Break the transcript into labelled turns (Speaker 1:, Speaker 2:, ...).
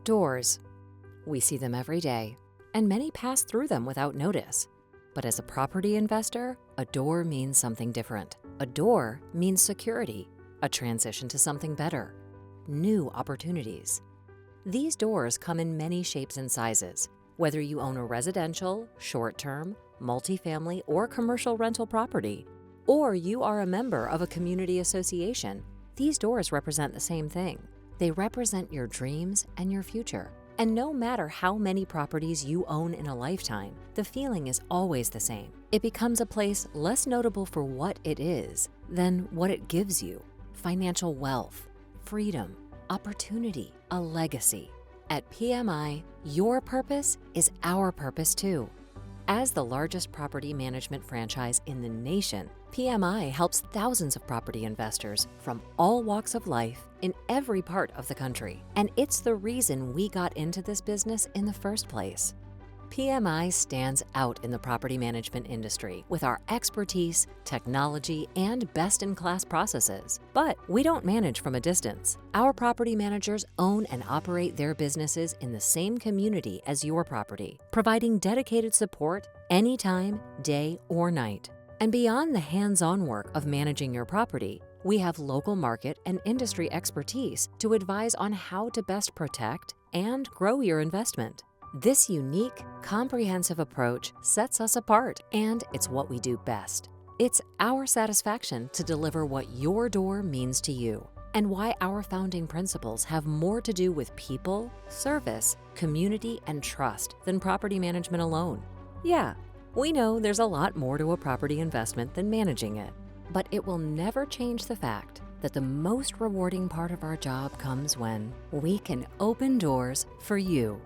Speaker 1: Doors. We see them every day, and many pass through them without notice. But as a property investor, a door means something different. A door means security, a transition to something better, new opportunities. These doors come in many shapes and sizes. Whether you own a residential, short-term, multifamily, or commercial rental property, or you are a member of a community association, these doors represent the same thing. They represent your dreams and your future. And no matter how many properties you own in a lifetime, the feeling is always the same. It becomes a place less notable for what it is than what it gives you: financial wealth, freedom, opportunity, a legacy. At PMI, your purpose is our purpose too. As the largest property management franchise in the nation, PMI helps thousands of property investors from all walks of life in every part of the country. And it's the reason we got into this business in the first place. PMI stands out in the property management industry with our expertise, technology, and best-in-class processes. But we don't manage from a distance. Our property managers own and operate their businesses in the same community as your property, providing dedicated support anytime, day or night. And beyond the hands-on work of managing your property, we have local market and industry expertise to advise on how to best protect and grow your investment. This unique, comprehensive approach sets us apart, and it's what we do best. It's our satisfaction to deliver what your door means to you, and why our founding principles have more to do with people, service, community, and trust than property management alone. Yeah, we know there's a lot more to a property investment than managing it, but it will never change the fact that the most rewarding part of our job comes when we can open doors for you.